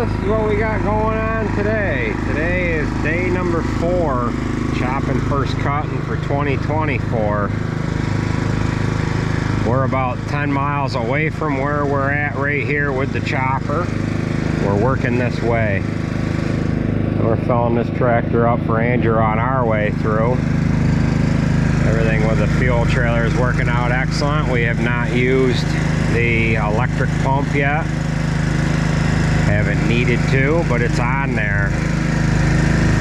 this is what we got going on today. Today is day number 4, chopping first cutting for 2024. We're about 10 miles away from where we're at right here with the chopper. We're working this way. We're filling this tractor up for Andrew on our way through. Everything with the fuel trailer is working out excellent. We have not used the electric pump yet. Haven't needed to, but it's on there.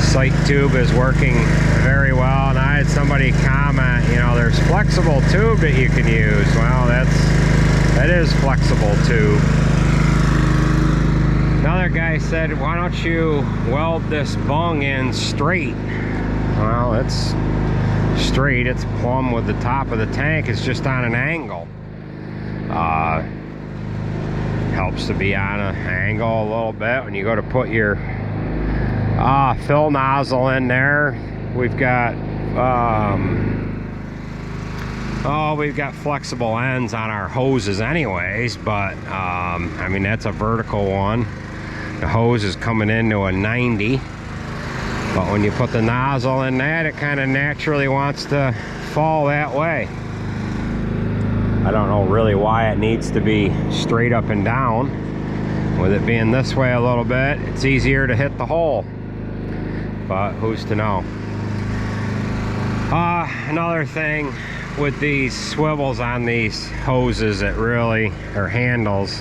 Sight tube is working very well, and I had somebody comment, you know, there's flexible tube that you can use. Well, that is flexible tube. Another guy said, why don't you weld this bung in straight? Well, it's straight, it's plumb with the top of the tank, it's just on an angle. Helps to be on an angle a little bit when you go to put your fill nozzle in there. We've got we've got flexible ends on our hoses anyways, but I mean, that's a vertical one. The hose is coming into a 90, but when you put the nozzle in that, it kind of naturally wants to fall that way. I don't know really why it needs to be straight up and down. With it being this way a little bit, it's easier to hit the hole, but who's to know. Another thing with these swivels on these hoses, it really, or handles,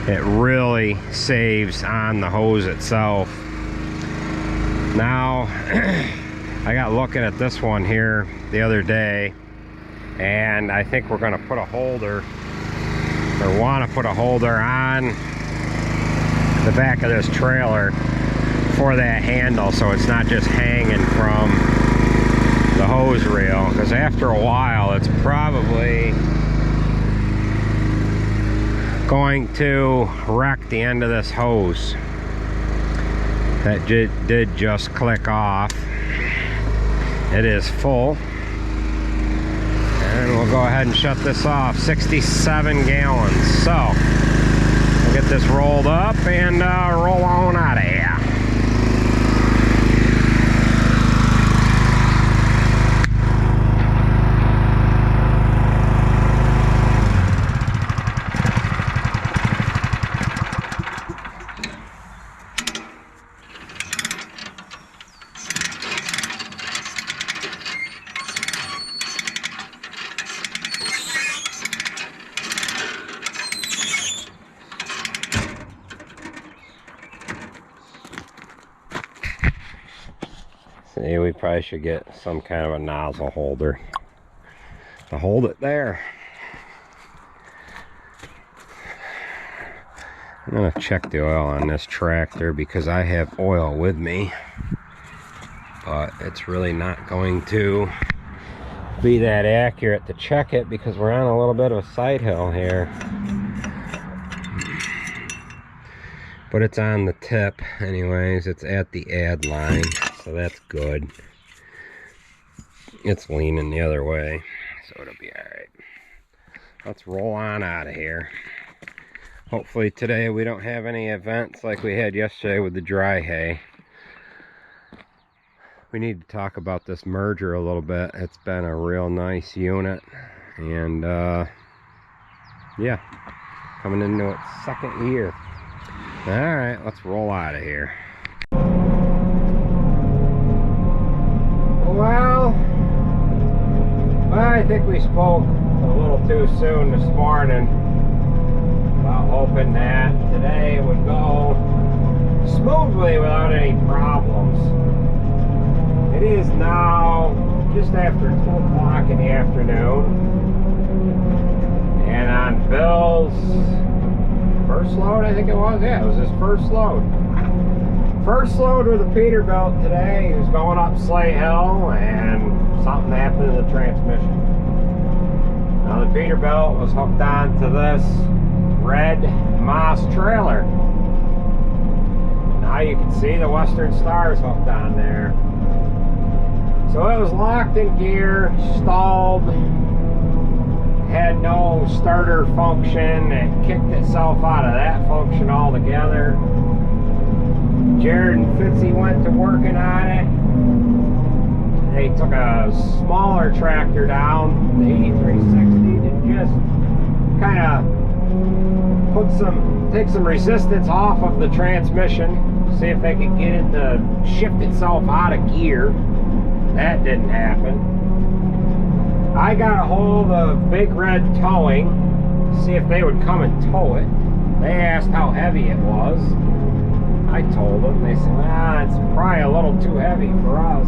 it really saves on the hose itself. Now, I got looking at this one here the other day, and I think we're going to put a holder, or want to put a holder on the back of this trailer for that handle, so it's not just hanging from the hose reel, because after a while it's probably going to wreck the end of this hose. That did just click off. It is full. And we'll go ahead and shut this off. 67 gallons. So, we'll get this rolled up and roll on out of here. See, we probably should get some kind of a nozzle holder to hold it there. I'm gonna check the oil on this tractor because I have oil with me, but it's really not going to be that accurate to check it because we're on a little bit of a side hill here. But it's on the tip anyways, it's at the add line, so that's good. It's leaning the other way, so it'll be alright. Let's roll on out of here. Hopefully today we don't have any events like we had yesterday with the dry hay. We need to talk about this merger a little bit. It's been a real nice unit, and yeah, coming into its 2nd year. Alright, let's roll out of here. Well, I think we spoke a little too soon this morning about hoping that today would go smoothly without any problems. It is now just after 2 o'clock in the afternoon, and on Bill's first load, I think it was. Yeah, it was his first load. First load with the Peterbilt today. He was going up Sleigh Hill and something happened to the transmission. Now the Peterbilt was hooked on to this red Moss trailer. Now you can see the Western Stars hooked on there. So it was locked in gear, stalled, had no starter function. It kicked itself out of that function altogether. Jared and Fitzy went to working on it. They took a smaller tractor down, the 8360, to just kind of take some resistance off of the transmission, see if they could get it to shift itself out of gear. That didn't happen. I got a hold of Big Red Towing, see if they would come and tow it. They asked how heavy it was. I told them. They said, "Ah, it's probably a little too heavy for us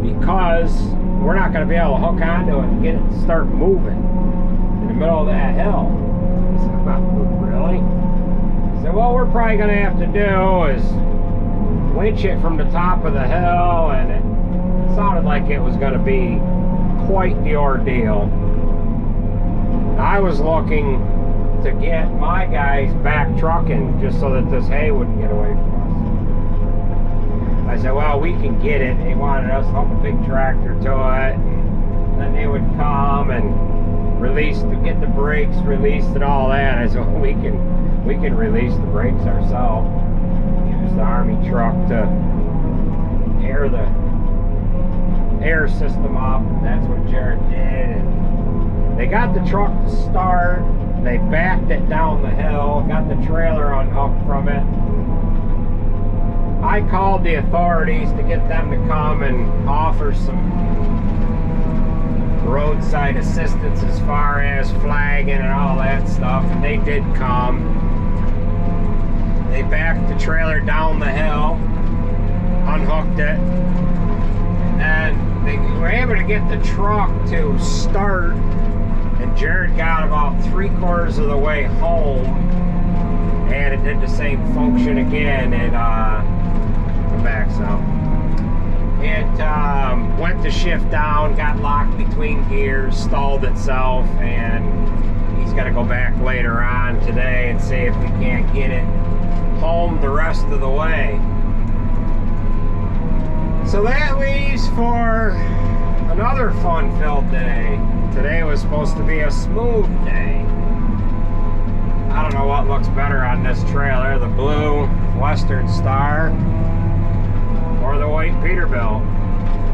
because we're not going to be able to hook onto it and get it to start moving in the middle of that hill." I said, "Really?" I said, "Well, we're probably going to have to do is winch it from the top of the hill," and it sounded like it was going to be quite the ordeal. I was looking to get my guys back trucking just so that this hay wouldn't get away from us. I said, "Well, we can get it." They wanted us to hook a big tractor to it, and then they would come and get the brakes released and all that. I said, "Well, we can release the brakes ourselves. Use the Army truck to air the air system up." That's what Jared did. And they got the truck to start. They backed it down the hill, got the trailer unhooked from it. I called the authorities to get them to come and offer some roadside assistance as far as flagging and all that stuff, and they did come. They backed the trailer down the hill, unhooked it, and then they were able to get the truck to start. And Jared got about 3/4 of the way home, and it did the same function again. And come back some. It went to shift down, got locked between gears, stalled itself, and he's got to go back later on today and see if we can't get it home the rest of the way. So that leaves for another fun-filled day. Today was supposed to be a smooth day. I don't know what looks better on this trailer, the blue Western Star or the white Peterbilt.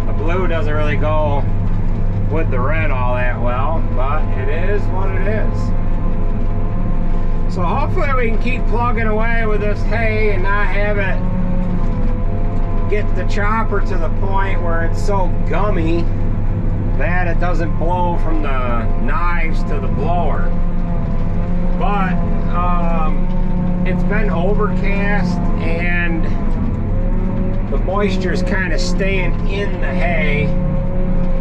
The blue doesn't really go with the red all that well, but it is what it is. So hopefully we can keep plugging away with this hay and not have it get the chopper to the point where it's so gummy that it doesn't blow from the knives to the blower. But it's been overcast and the moisture's kind of staying in the hay.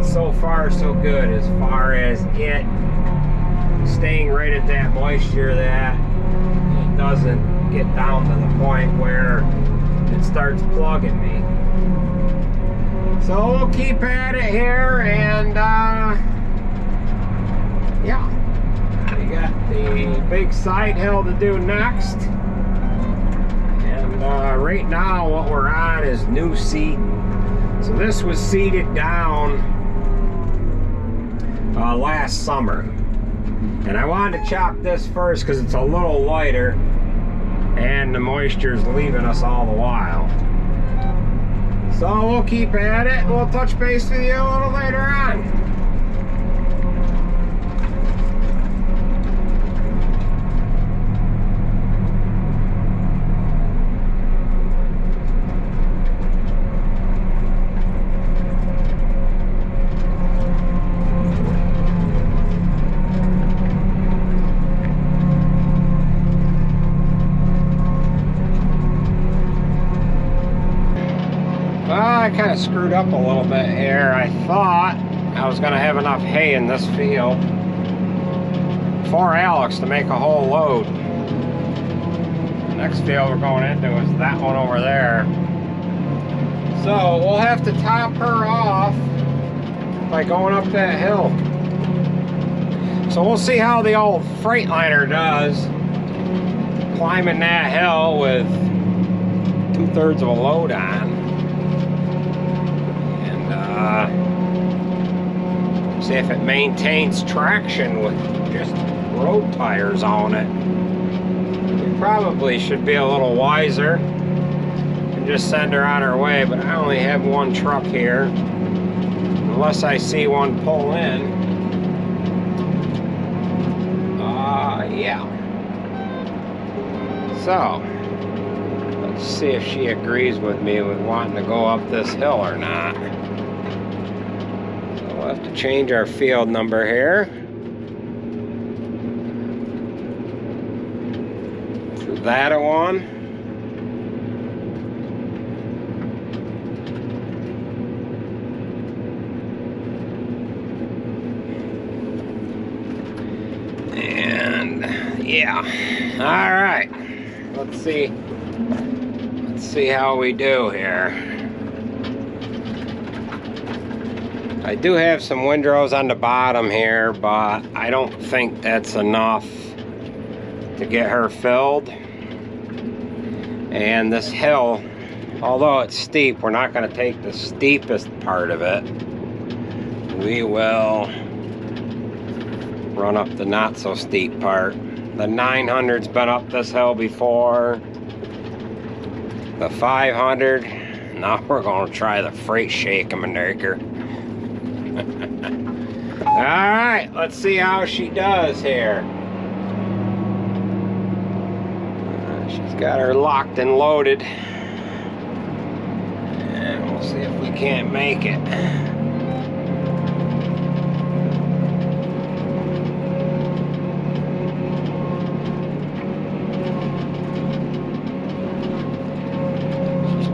So far so good as far as it staying right at that moisture that it doesn't get down to the point where it starts plugging me. So we'll keep at it here, and yeah, we got the big side hill to do next. And right now what we're on is new seating. So this was seeded down last summer, and I wanted to chop this first because it's a little lighter and the moisture's leaving us all the while. So we'll keep at it. We'll touch base with you a little later on. I kind of screwed up a little bit here. I thought I was going to have enough hay in this field for Alex to make a whole load. The next field we're going into is that one over there. So we'll have to top her off by going up that hill. So we'll see how the old Freightliner does climbing that hill with 2/3 of a load on. See if it maintains traction with just road tires on it. We probably should be a little wiser and just send her on her way, but I only have one truck here. Unless I see one pull in. Yeah. So, let's see if she agrees with me with wanting to go up this hill or not. So we'll have to change our field number here. To that one. Yeah. All right. Let's see how we do here. I do have some windrows on the bottom here, but I don't think that's enough to get her filled. And this hill, although it's steep, we're not going to take the steepest part of it. We will run up the not so steep part. The 900's been up this hill before. The 500. Now we're going to try the freight shake-em-and-maker. Alright, let's see how she does here. She's got her locked and loaded. And we'll see if we can't make it.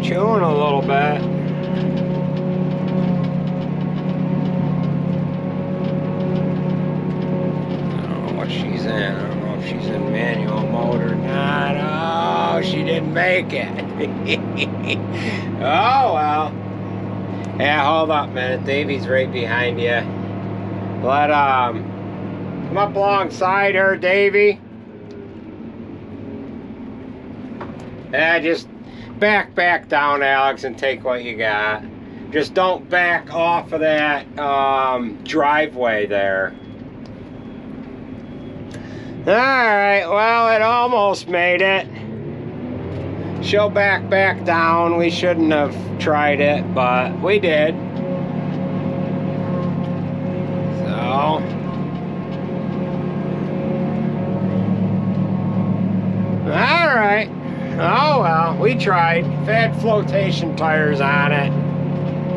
Chewing a little bit. I don't know what she's in. I don't know if she's in manual mode or not. Oh, she didn't make it. Oh, well. Yeah, hold up a minute. Davey's right behind you. Come up alongside her, Davey. Yeah, just back down, Alex, and take what you got. Just don't back off of that driveway there. Alright, well, it almost made it. She'll back down. We shouldn't have tried it, but we did. So alright. Oh well, we tried. If it had flotation tires on it,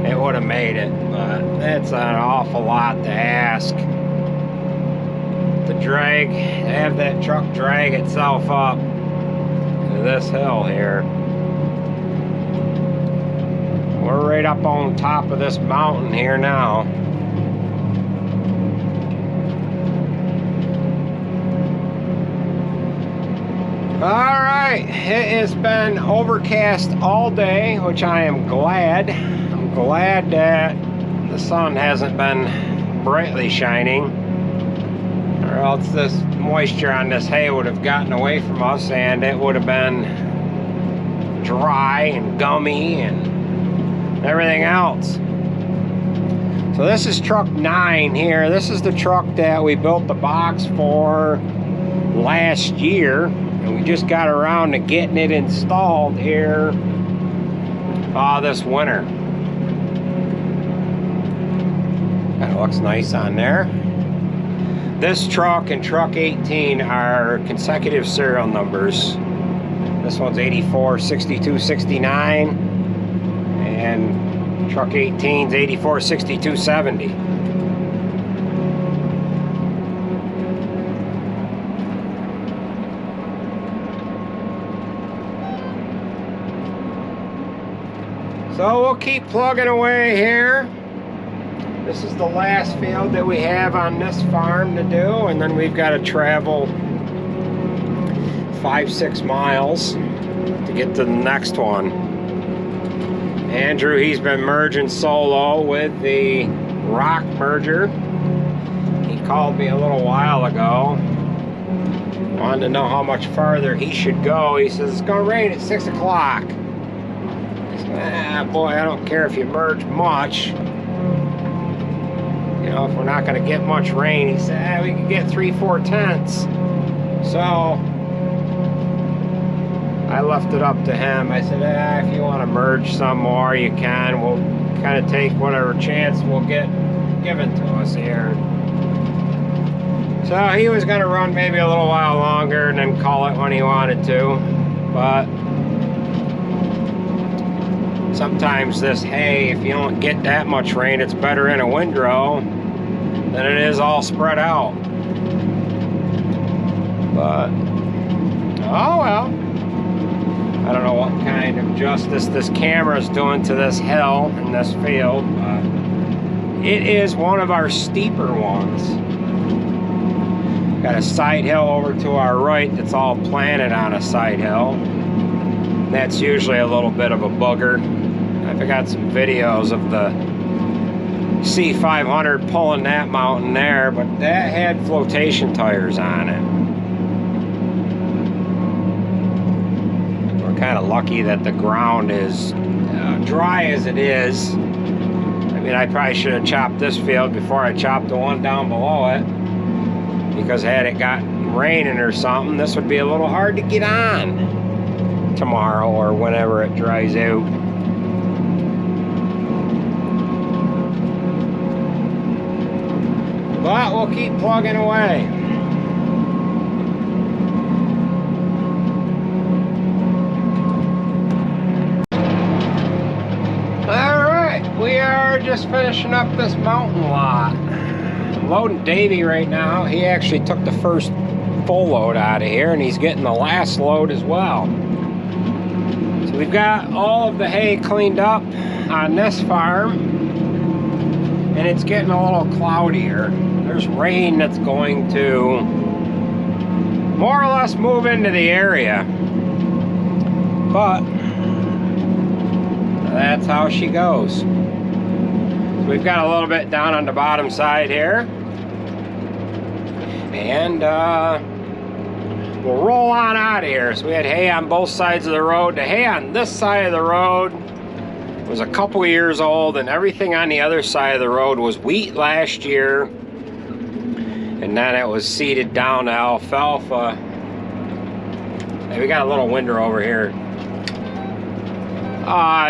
it would have made it, but that's an awful lot to ask. To have that truck drag itself up to this hill here. We're right up on top of this mountain here now. Alright, it has been overcast all day, which I am glad. I'm glad that the sun hasn't been brightly shining, or else this moisture on this hay would have gotten away from us and it would have been dry and gummy and everything else. So this is truck 9 here. This is the truck that we built the box for last year. And we just got around to getting it installed here this winter. Kind of looks nice on there. This truck and truck 18 are consecutive serial numbers. This one's 846269 and truck 18's 846270. So we'll keep plugging away here. This is the last field that we have on this farm to do, and then we've got to travel 5-6 miles to get to the next one. Andrew, he's been merging solo with the rock merger. He called me a little while ago. Wanted to know how much farther he should go. He says, it's going to rain at 6 o'clock. Boy, I don't care if you merge much. You know, if we're not going to get much rain, he said, we can get 3-4 tenths. So, I left it up to him. I said, if you want to merge some more, you can. We'll kind of take whatever chance we'll get given to us here. So he was going to run maybe a little while longer and then call it when he wanted to. But sometimes this hay, if you don't get that much rain, it's better in a windrow than it is all spread out. But, oh well. I don't know what kind of justice this camera is doing to this hill in this field, but it is one of our steeper ones. Got a side hill over to our right that's all planted on a side hill. That's usually a little bit of a booger. I've got some videos of the C500 pulling that mountain there, but that had flotation tires on it. We're kind of lucky that the ground is dry as it is. I mean, I probably should have chopped this field before I chopped the one down below it, because had it got raining or something, this would be a little hard to get on tomorrow or whenever it dries out. But we'll keep plugging away. Alright, we are just finishing up this mountain lot. I'm loading Davey right now. He actually took the first full load out of here, and he's getting the last load as well. So we've got all of the hay cleaned up on this farm, and it's getting a little cloudier. There's rain that's going to more or less move into the area, but that's how she goes. So we've got a little bit down on the bottom side here, and we'll roll on out of here. So we had hay on both sides of the road. The hay on this side of the road was a couple years old, and everything on the other side of the road was wheat last year. And then it was seeded down to alfalfa. Hey, we got a little window over here.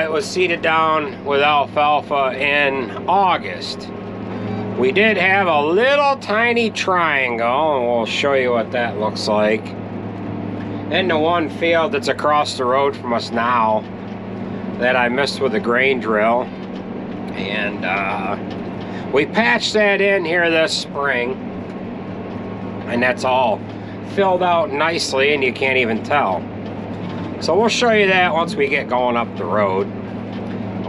It was seeded down with alfalfa in August. We did have a little tiny triangle, and we'll show you what that looks like. In the one field that's across the road from us now that I missed with the grain drill. And we patched that in here this spring. And that's all filled out nicely, and you can't even tell. So we'll show you that once we get going up the road.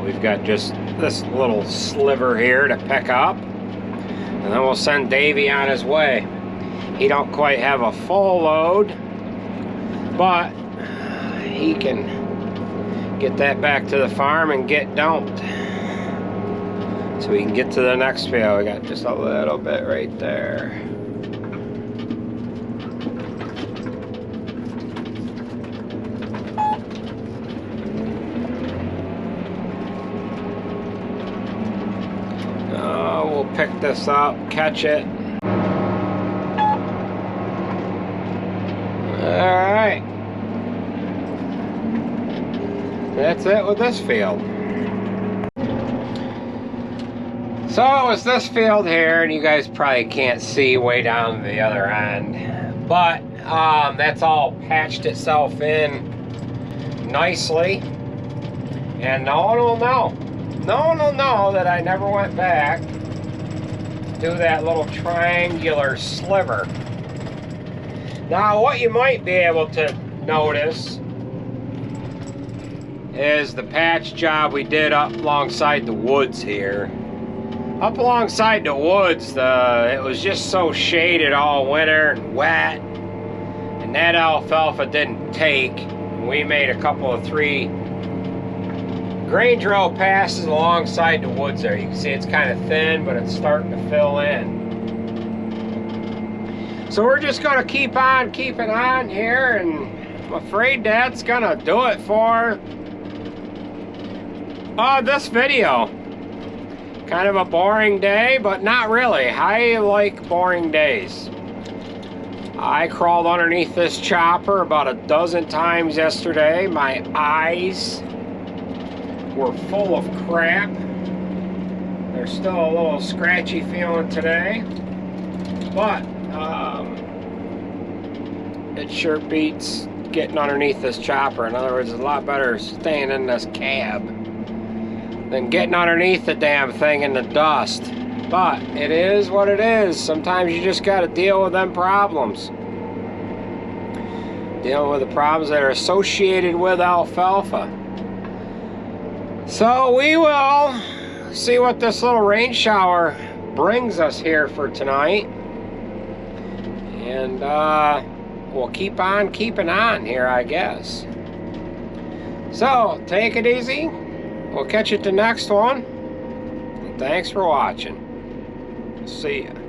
We've got just this little sliver here to pick up, and then we'll send Davey on his way. He don't quite have a full load, but he can get that back to the farm and get dumped, so we can get to the next field. We got just a little bit right there. We'll pick this up, catch it. Alright. That's it with this field. So it was this field here, and you guys probably can't see way down the other end. But that's all patched itself in nicely. And no one will know. No one will know that I never went back do that little triangular sliver. Now what you might be able to notice is the patch job we did up alongside the woods here. Up alongside the woods, it was just so shaded all winter and wet, and that alfalfa didn't take. We made a couple of 3 grain drill passes alongside the woods there. You can see it's kind of thin, but it's starting to fill in. So we're just going to keep on keeping on here, and I'm afraid that's going to do it for this video. Kind of a boring day, but not really. I like boring days. I crawled underneath this chopper about a dozen times yesterday. My eyes were full of crap. They're still a little scratchy feeling today, but it sure beats getting underneath this chopper. In other words, it's a lot better staying in this cab than getting underneath the damn thing in the dust. But it is what it is. Sometimes you just got to deal with them problems. Dealing with the problems that are associated with alfalfa. So we will see what this little rain shower brings us here for tonight. And we'll keep on keeping on here, I guess. So, take it easy. We'll catch you at the next one. And thanks for watching. See ya.